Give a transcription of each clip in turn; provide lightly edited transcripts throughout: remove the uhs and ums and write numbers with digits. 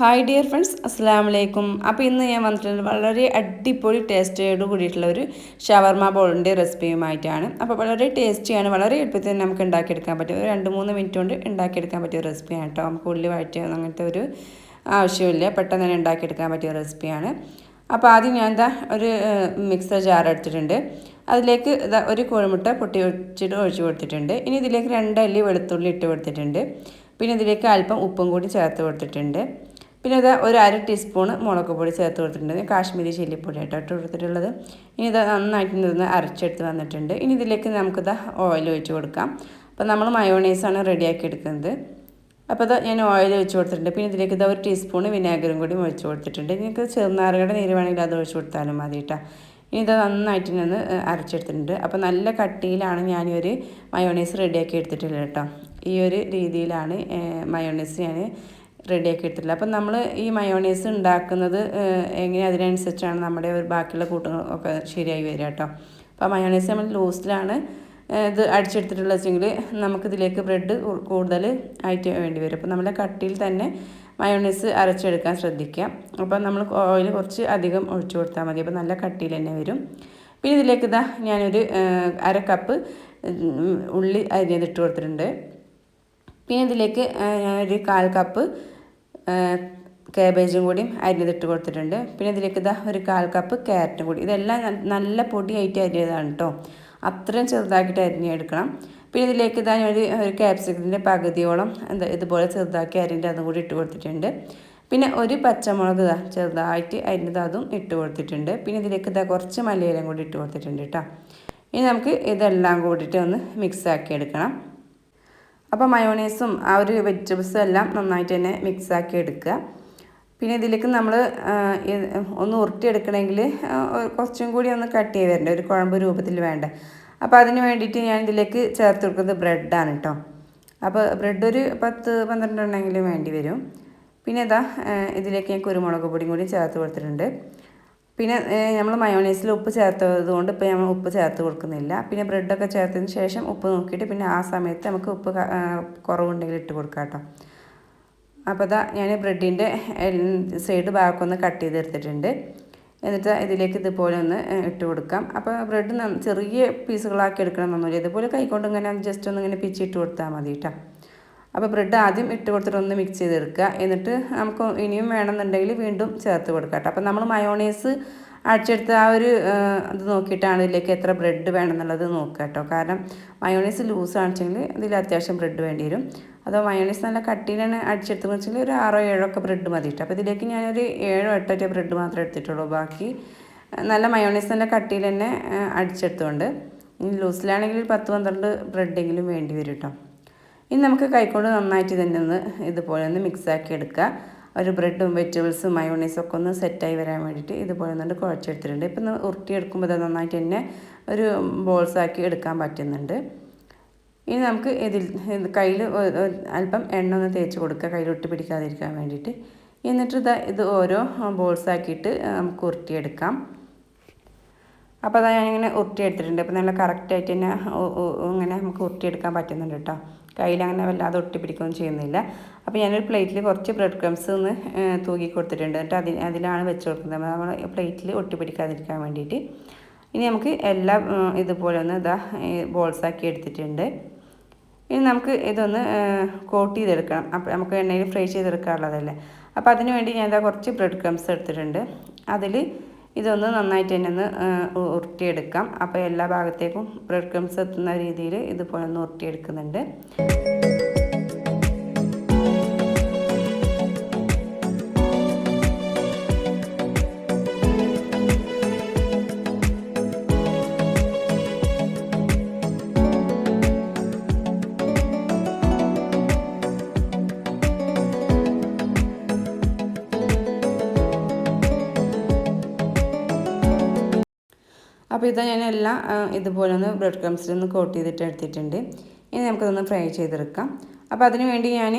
Hi dear friends, അസ്സലാമു അലൈക്കും. അപ്പോൾ ഇന്ന് ഞാൻ വന്നിട്ടുള്ളത് വളരെ അടിപൊളി ടേസ്റ്റോട് കൂടിയിട്ടുള്ള ഒരു ഷവർമ ബോളിൻ്റെ റെസിപ്പിയുമായിട്ടാണ്. അപ്പോൾ വളരെ ടേസ്റ്റിയാണ്, വളരെ എളുപ്പത്തിൽ തന്നെ നമുക്ക് ഉണ്ടാക്കിയെടുക്കാൻ പറ്റും. ഒരു 2-3 മിനിറ്റ് കൊണ്ട് ഉണ്ടാക്കിയെടുക്കാൻ പറ്റിയ റെസിപ്പിയാണ് കേട്ടോ. നമുക്ക് ഉള്ളി വഴറ്റിയോ അങ്ങനത്തെ ഒരു ആവശ്യമില്ല, പെട്ടെന്ന് തന്നെ ഉണ്ടാക്കിയെടുക്കാൻ പറ്റിയ റെസിപ്പിയാണ്. അപ്പോൾ ആദ്യം ഞാൻ ഒരു മിക്സർ ജാർ എടുത്തിട്ടുണ്ട്. അതിലേക്ക് ഒരു കോഴിമുട്ട പൊട്ടി വെച്ചിട്ട് ഒഴിച്ച് കൊടുത്തിട്ടുണ്ട്. ഇനി ഇതിലേക്ക് 2 അല്ലി വെളുത്തുള്ളി ഇട്ട് കൊടുത്തിട്ടുണ്ട്. പിന്നെ ഇതിലേക്ക് അല്പം ഉപ്പും കൂടി ചേർത്ത് കൊടുത്തിട്ടുണ്ട്. പിന്നെ ഇത് ഒരു 1/2 ടീസ്പൂൺ മുളക് പൊടി ചേർത്ത് കൊടുത്തിട്ടുണ്ട്. കാശ്മീരി ചില്ലിപ്പൊടി ആയിട്ട് ഇട്ട് കൊടുത്തിട്ടുള്ളത്. ഇനി ഇത് നന്നായിട്ട് ഇതൊന്ന് അരച്ചെടുത്ത് വന്നിട്ടുണ്ട്. ഇനി ഇതിലേക്ക് നമുക്കിത് ഓയിൽ ഒഴിച്ച് കൊടുക്കാം. അപ്പോൾ നമ്മൾ മയോണൈസാണ് റെഡിയാക്കി എടുക്കുന്നത്. അപ്പോൾ ഇത് ഞാൻ ഓയിൽ ഒഴിച്ച് കൊടുത്തിട്ടുണ്ട്. പിന്നെ ഇതിലേക്ക് 1 ടീസ്പൂൺ വിനാഗിരും കൂടി ഒഴിച്ച് കൊടുത്തിട്ടുണ്ട്. നിങ്ങൾക്ക് ചെറുനാരങ്ങയുടെ നീര് വേണമെങ്കിൽ അത് ഒഴിച്ച് കൊടുത്താലും മതി കേട്ടോ. ഇനി ഇത് നന്നായിട്ട് നിന്ന് അരച്ചെടുത്തിട്ടുണ്ട്. അപ്പോൾ നല്ല കട്ടിയിലാണ് ഞാനൊരു മയോണൈസ് റെഡിയാക്കി എടുത്തിട്ടുള്ളത് കേട്ടോ. ഈ ഒരു രീതിയിലാണ് മയോണൈസ് ഞാൻ റെഡിയാക്കി എടുത്തിട്ടുള്ളത്. അപ്പം നമ്മൾ ഈ മയോണൈസ് ഉണ്ടാക്കുന്നത് എങ്ങനെ അതിനനുസരിച്ചാണ് നമ്മുടെ ബാക്കിയുള്ള കൂട്ടുകളൊക്കെ ശരിയായി വരിക കേട്ടോ. അപ്പോൾ മയോണൈസ് നമ്മൾ ലൂസിലാണ് ഇത് അടിച്ചെടുത്തിട്ടുള്ളത് വെച്ചെങ്കിൽ നമുക്കിതിലേക്ക് ബ്രെഡ് കൂടുതൽ ആയിട്ട് വേണ്ടി വരും. അപ്പോൾ നമ്മളെ കട്ടിയിൽ തന്നെ മയോണൈസ് അരച്ചെടുക്കാൻ ശ്രദ്ധിക്കുക. അപ്പോൾ നമ്മൾ ഓയിൽ കുറച്ച് അധികം ഒഴിച്ചു കൊടുത്താൽ മതി. അപ്പോൾ നല്ല കട്ടിയിൽ തന്നെ വരും. പിന്നെ ഇതിലേക്ക് ഞാനൊരു 1/2 കപ്പ് ഉള്ളി അരിഞ്ഞതിട്ട് കൊടുത്തിട്ടുണ്ട്. പിന്നെ ഇതിലേക്ക് ഞാനൊരു 1/4 കപ്പ് കാബേജും കൂടി അരിഞ്ഞതിട്ട് കൊടുത്തിട്ടുണ്ട്. പിന്നെ ഇതിലേക്ക് ഒരു 1/4 കപ്പ് ക്യാരറ്റും കൂടി. ഇതെല്ലാം നല്ല പൊടിയായിട്ട് അരിഞ്ഞതാണ് കേട്ടോ. അത്രയും ചെറുതാക്കിയിട്ട് അരിഞ്ഞെടുക്കണം. പിന്നെ ഇതിലേക്ക് ഒരു ക്യാപ്സിക്കത്തിൻ്റെ പകുതിയോളം ഇതുപോലെ ചെറുതാക്കി അരിഞ്ഞിട്ട് അതും കൂടി ഇട്ട് കൊടുത്തിട്ടുണ്ട്. പിന്നെ ഒരു പച്ചമുളക് ചെറുതായിട്ട് അരിഞ്ഞത് അതും ഇട്ട് കൊടുത്തിട്ടുണ്ട്. പിന്നെ ഇതിലേക്ക് കുറച്ച് മല്ലിയിലയും കൂടി ഇട്ട് കൊടുത്തിട്ടുണ്ട് കേട്ടോ. ഇനി നമുക്ക് ഇതെല്ലാം കൂടിയിട്ട് ഒന്ന് മിക്സാക്കി എടുക്കണം. അപ്പോൾ മയോണൈസും ആ ഒരു വെജിറ്റബിൾസും എല്ലാം നന്നായിട്ട് തന്നെ മിക്സാക്കി എടുക്കുക. പിന്നെ ഇതിലേക്ക് നമ്മൾ ഒന്ന് ഉരുട്ടിയെടുക്കണമെങ്കിൽ കുറച്ചും കൂടി ഒന്ന് കട്ട് ചെയ്ത് വരേണ്ട, ഒരു കുഴമ്പ് രൂപത്തിൽ വേണ്ട. അപ്പോൾ അതിന് വേണ്ടിയിട്ട് ഞാൻ ഇതിലേക്ക് ചേർത്ത് കൊടുക്കുന്നത് ബ്രെഡാണ് കേട്ടോ. അപ്പോൾ ബ്രെഡ് ഒരു 10-12 എണ്ണമെങ്കിലും വേണ്ടി വരും. പിന്നെ ഇതിലേക്ക് ഞാൻ കുരുമുളക് പൊടിയും കൂടി ചേർത്ത് കൊടുത്തിട്ടുണ്ട്. പിന്നെ നമ്മൾ മയോണൈസിൽ ഉപ്പ് ചേർത്തത് കൊണ്ട് ഇപ്പോൾ നമ്മൾ ഉപ്പ് ചേർത്ത് കൊടുക്കുന്നില്ല. പിന്നെ ബ്രെഡൊക്കെ ചേർത്തതിന് ശേഷം ഉപ്പ് നോക്കിയിട്ട് പിന്നെ ആ സമയത്ത് നമുക്ക് ഉപ്പ് കുറവുണ്ടെങ്കിൽ ഇട്ട് കൊടുക്കാം കേട്ടോ. അപ്പോൾ ഞാൻ ബ്രെഡിൻ്റെ സൈഡ് ഭാഗമൊന്ന് കട്ട് ചെയ്തെടുത്തിട്ടുണ്ട്. എന്നിട്ട് ഇതിലേക്ക് ഇതുപോലെ ഒന്ന് ഇട്ട് കൊടുക്കാം. അപ്പോൾ ബ്രെഡ് ചെറിയ പീസുകളാക്കി എടുക്കണമെന്നൊന്നുമില്ല. ഇതുപോലെ കൈകൊണ്ട് ഇങ്ങനെ ജസ്റ്റ് ഒന്ന് ഇങ്ങനെ പിച്ചിട്ട് കൊടുത്താൽ മതി കേട്ടോ. അപ്പോൾ ബ്രെഡ് ആദ്യം ഇട്ട് കൊടുത്തിട്ട് ഒന്ന് മിക്സ് ചെയ്തെടുക്കുക. എന്നിട്ട് നമുക്ക് ഇനിയും വേണമെന്നുണ്ടെങ്കിൽ വീണ്ടും ചേർത്ത് കൊടുക്കാം കേട്ടോ. അപ്പോൾ നമ്മൾ മയോണൈസ് അടിച്ചെടുത്ത ആ ഒരു ഇത് നോക്കിയിട്ടാണ് ഇതിലേക്ക് എത്ര ബ്രെഡ് വേണമെന്നുള്ളത് നോക്കുക കേട്ടോ. കാരണം മയോണൈസ് ലൂസാണെന്ന് വെച്ചെങ്കിൽ ഇതിൽ അത്യാവശ്യം ബ്രെഡ് വേണ്ടി വരും. അതോ മയോണൈസ് നല്ല കട്ടിയിലാണ് അടിച്ചെടുത്തതെന്ന് വെച്ചെങ്കിൽ ഒരു 6-7 ഒക്കെ ബ്രെഡ് മതി കേട്ടോ. അപ്പോൾ ഇതിലേക്ക് ഞാനൊരു 7-8 ബ്രെഡ് മാത്രമേ എടുത്തിട്ടുള്ളൂ. ബാക്കി നല്ല മയോണൈസ് നല്ല കട്ടിയിൽ തന്നെ അടിച്ചെടുത്തുകൊണ്ട് ഇനി ലൂസിലാണെങ്കിൽ 10-12 ബ്രെഡെങ്കിലും വേണ്ടി വരും കേട്ടോ. ഇനി നമുക്ക് കൈകൊണ്ട് നന്നായിട്ട് തന്നെ ഒന്ന് ഇതുപോലെ ഒന്ന് മിക്സാക്കി എടുക്കുക. ഒരു ബ്രെഡും വെജിറ്റബിൾസും മയോണൈസും ഒക്കെ ഒന്ന് സെറ്റായി വരാൻ വേണ്ടിയിട്ട് ഇതുപോലെ ഒന്നുകൊണ്ട് കുഴച്ചെടുത്തിട്ടുണ്ട്. ഇപ്പം ഉരുട്ടിയെടുക്കുമ്പോൾ അത് നന്നായിട്ട് തന്നെ ഒരു ബോൾസാക്കി എടുക്കാൻ പറ്റുന്നുണ്ട്. ഇനി നമുക്ക് കയ്യിൽ അല്പം എണ്ണ ഒന്ന് തേച്ച് കൊടുക്കുക, കയ്യിൽ ഒട്ടി പിടിക്കാതിരിക്കാൻ വേണ്ടിയിട്ട്. എന്നിട്ട് ഇത് ഓരോ ബോൾസാക്കിയിട്ട് നമുക്ക് ഉരുട്ടിയെടുക്കാം. അപ്പോൾ ഞാനിങ്ങനെ ഉരുട്ടിയെടുത്തിട്ടുണ്ട്. അപ്പോൾ നല്ല കറക്റ്റായിട്ട് തന്നെ ഇങ്ങനെ നമുക്ക് ഉരുട്ടിയെടുക്കാൻ പറ്റുന്നുണ്ട് കേട്ടോ. കയ്യിലങ്ങനെ വല്ലാതെ ഒട്ടിപ്പിടിക്കുകയൊന്നും ചെയ്യുന്നില്ല. അപ്പോൾ ഞാനൊരു പ്ലേറ്റിൽ കുറച്ച് ബ്രെഡ് ക്രംസ് ഒന്ന് തൂക്കി കൊടുത്തിട്ടുണ്ട്. എന്നിട്ട് അതിലാണ് വെച്ച് കൊടുക്കുന്നത്, നമ്മൾ പ്ലേറ്റിൽ ഒട്ടിപ്പിടിക്കാതിരിക്കാൻ വേണ്ടിയിട്ട്. ഇനി നമുക്ക് എല്ലാം ഇതുപോലെ ഒന്ന് ബോൾസാക്കി എടുത്തിട്ടുണ്ട്. ഇനി നമുക്ക് ഇതൊന്ന് കോട്ട് ചെയ്തെടുക്കണം. അപ്പോൾ നമുക്ക് എണ്ണയിൽ ഫ്രൈ ചെയ്തെടുക്കാനുള്ളതല്ലേ. അപ്പോൾ അതിന് വേണ്ടി ഞാൻ കുറച്ച് ബ്രെഡ് ക്രംസ് എടുത്തിട്ടുണ്ട്. അതിൽ ഇതൊന്ന് നന്നായിട്ട് തന്നെ ഒന്ന് ഉരുട്ടിയെടുക്കാം. അപ്പോൾ എല്ലാ ഭാഗത്തേക്കും ബ്രെഡ് ക്രംസ് എത്തുന്ന രീതിയിൽ ഇതുപോലെ ഒന്ന് ഉരുട്ടിയെടുക്കുന്നുണ്ട്. അപ്പോൾ ഞാനെല്ലാം ഇതുപോലെ ഒന്ന് ബ്രെഡ് ക്രംസിലൊന്ന് കോട്ട് ചെയ്തിട്ട് എടുത്തിട്ടുണ്ട്. ഇനി നമുക്കതൊന്ന് ഫ്രൈ ചെയ്തെടുക്കാം. അപ്പോൾ അതിന് വേണ്ടി ഞാൻ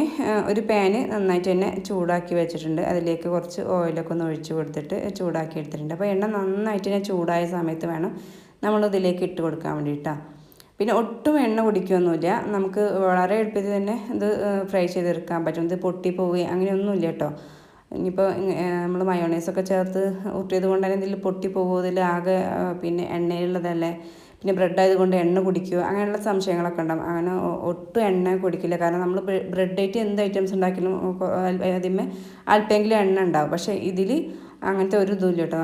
ഒരു പാന് നന്നായിട്ട് തന്നെ ചൂടാക്കി വെച്ചിട്ടുണ്ട്. അതിലേക്ക് കുറച്ച് ഓയിലൊക്കെ ഒന്ന് ഒഴിച്ച് കൊടുത്തിട്ട് ചൂടാക്കി എടുത്തിട്ടുണ്ട്. അപ്പോൾ എണ്ണ നന്നായിട്ട് തന്നെ ചൂടായ സമയത്ത് വേണം നമ്മളിതിലേക്ക് ഇട്ട് കൊടുക്കാൻ വേണ്ടിയിട്ടാണ്. പിന്നെ ഒട്ടും എണ്ണ കുടിക്കുകയൊന്നുമില്ല. നമുക്ക് വളരെ എളുപ്പത്തിൽ തന്നെ ഇത് ഫ്രൈ ചെയ്തെടുക്കാൻ പറ്റും. ഇത് പൊട്ടിപ്പോവുകയും അങ്ങനെയൊന്നുമില്ല കേട്ടോ. ഇനിയിപ്പോൾ നമ്മൾ മയോണൈസൊക്കെ ചേർത്ത് ഊറ്റിയത് കൊണ്ട് തന്നെ ഇതിൽ പൊട്ടിപ്പോകുമോ, ഇതിൽ ആകെ പിന്നെ എണ്ണയിലുള്ളതല്ലേ, പിന്നെ ബ്രെഡ് ആയതുകൊണ്ട് എണ്ണ കുടിക്കുമോ, അങ്ങനെയുള്ള സംശയങ്ങളൊക്കെ ഉണ്ടാകും. അങ്ങനെ ഒട്ടും എണ്ണ കുടിക്കില്ല. കാരണം നമ്മൾ ബ്രെഡായിട്ട് എന്ത് ഐറ്റംസ് ഉണ്ടാക്കിയാലും ആദ്യമേ അല്പമെങ്കിലും എണ്ണ ഉണ്ടാവും. പക്ഷേ ഇതിൽ അങ്ങനത്തെ ഒരു ഇതുമില്ല കേട്ടോ.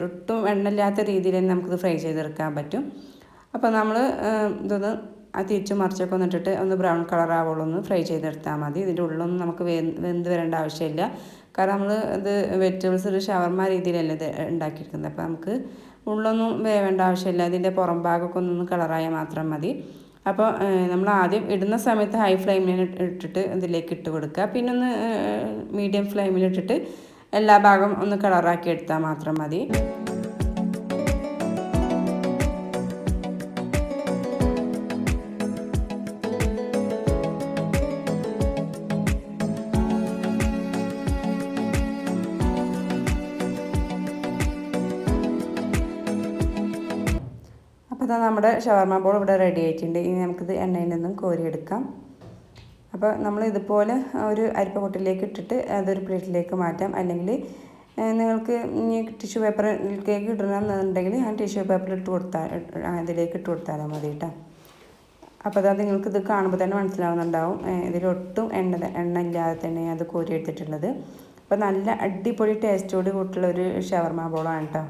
ഒട്ടും എണ്ണ ഇല്ലാത്ത രീതിയിൽ തന്നെ നമുക്കിത് ഫ്രൈ ചെയ്തെടുക്കാൻ പറ്റും. അപ്പോൾ നമ്മൾ ഇതൊന്ന് തിരിച്ച് മറിച്ചൊക്കെ ഒന്നിട്ടിട്ട് ഒന്ന് ബ്രൗൺ കളർ ആവുള്ളൂ ഒന്ന് ഫ്രൈ ചെയ്തെടുത്താൽ മതി. ഇതിൻ്റെ ഉള്ളൊന്നും നമുക്ക് വെന്ത് വരേണ്ട ആവശ്യമില്ല. കാരണം നമ്മൾ ഇത് വെജിറ്റബിൾസ് ഒരു ഷവർമ രീതിയിലല്ലേ ഇത് ഉണ്ടാക്കിയിരിക്കുന്നത്. അപ്പോൾ നമുക്ക് ഉള്ളൊന്നും വേവേണ്ട ആവശ്യമില്ല. ഇതിൻ്റെ പുറം ഭാഗമൊക്കെ ഒന്ന് കളറായാൽ മാത്രം മതി. അപ്പോൾ നമ്മൾ ആദ്യം ഇടുന്ന സമയത്ത് ഹൈ ഫ്ലെയിമിൽ ഇട്ടിട്ട് ഇതിലേക്ക് ഇട്ട് കൊടുക്കുക. പിന്നെ ഒന്ന് മീഡിയം ഫ്ലെയിമിലിട്ടിട്ട് എല്ലാ ഭാഗം ഒന്ന് കളറാക്കി എടുത്താൽ മാത്രം മതി. അപ്പോൾ ഇതാ നമ്മുടെ ഷവർമ ബോൾ ഇവിടെ റെഡി ആയിട്ടുണ്ട്. ഇനി നമുക്കിത് എണ്ണയിൽ നിന്നും കോരിയെടുക്കാം. അപ്പോൾ നമ്മൾ ഇതുപോലെ ഒരു അരിപ്പക്കൊട്ടിലേക്ക് ഇട്ടിട്ട് അതൊരു പ്ലേറ്റിലേക്ക് മാറ്റാം. അല്ലെങ്കിൽ നിങ്ങൾക്ക് ഇനി ടിഷ്യൂ പേപ്പറിലേക്ക് ഇടണമെന്നുണ്ടെങ്കിൽ ആ ടിഷ്യൂ പേപ്പറിൽ ഇട്ട് കൊടുത്താൽ അതിലേക്ക് ഇട്ട് കൊടുത്താലും മതി കേട്ടോ. അപ്പോൾ അത് നിങ്ങൾക്കിത് കാണുമ്പോൾ തന്നെ മനസ്സിലാവുന്നുണ്ടാവും ഇതിലൊട്ടും എണ്ണ ഇല്ലാതെ തന്നെ അത് കോരി എടുത്തിട്ടുള്ളത്. അപ്പോൾ നല്ല അടിപൊളി ടേസ്റ്റോട് കൂട്ടുള്ള ഒരു ഷവർമ ബോളാണ് കേട്ടോ.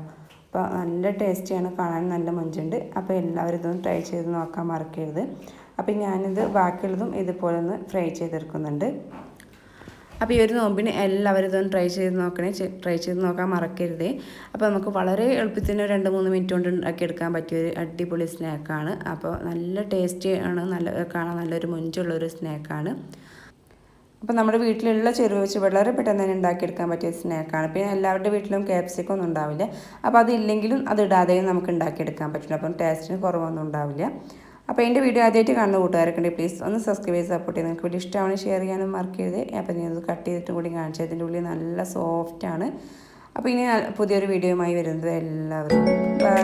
അപ്പോൾ നല്ല ടേസ്റ്റിയാണ്, കാണാൻ നല്ല മൊഞ്ചുണ്ട്. അപ്പോൾ എല്ലാവരും ഇതൊന്ന് ട്രൈ ചെയ്ത് നോക്കാൻ മറക്കരുത്. അപ്പോൾ ഞാനിത് ബാക്കിയുള്ളതും ഇതുപോലെ ഒന്ന് ഫ്രൈ ചെയ്തെടുക്കുന്നുണ്ട്. അപ്പോൾ ഈ ഒരു നോമ്പിന് എല്ലാവരും ഇതൊന്ന് ട്രൈ ചെയ്ത് നോക്കാൻ മറക്കരുത്. അപ്പോൾ നമുക്ക് വളരെ എളുപ്പത്തിന് 2-3 മിനിറ്റ് കൊണ്ട് ഉണ്ടാക്കിയെടുക്കാൻ പറ്റിയൊരു അടിപൊളി സ്നാക്കാണ്. അപ്പോൾ നല്ല ടേസ്റ്റി ആണ്, കാണാൻ നല്ലൊരു മൊഞ്ചുള്ളൊരു സ്നാക്കാണ്. അപ്പോൾ നമ്മുടെ വീട്ടിലുള്ള ചെറുപയർ വെച്ച് വളരെ പെട്ടെന്ന് തന്നെ ഉണ്ടാക്കിയെടുക്കാൻ പറ്റിയ സ്നാക്കാണ്. പിന്നെ എല്ലാവരുടെ വീട്ടിലും ക്യാപ്സിക്കം ഒന്നും ഉണ്ടാവില്ല. അപ്പോൾ അതില്ലെങ്കിലും അത് ഇടാതെയും നമുക്ക് ഉണ്ടാക്കിയെടുക്കാൻ പറ്റില്ല. അപ്പം ടേസ്റ്റിന് കുറവൊന്നും ഉണ്ടാവില്ല. അപ്പോൾ എൻ്റെ വീഡിയോ ആദ്യമായിട്ട് കാണുന്ന കൂട്ടുകാരൊക്കെ ഉണ്ടെങ്കിൽ പ്ലീസ് ഒന്ന് സബ്സ്ക്രൈബ് ചെയ്ത് സപ്പോർട്ട് ചെയ്ത് നിങ്ങൾക്ക് വീഡിയോ ഇഷ്ടമാണ് ഷെയർ ചെയ്യാനും മറക്കരുത്. അപ്പോൾ ഞാനത് കട്ട് ചെയ്തിട്ടും കൂടി കാണിച്ചു. അതിൻ്റെ ഉള്ളിൽ നല്ല സോഫ്റ്റാണ്. അപ്പോൾ ഇനി പുതിയൊരു വീഡിയോയുമായി വരുന്നത് എല്ലാവരും ബൈ.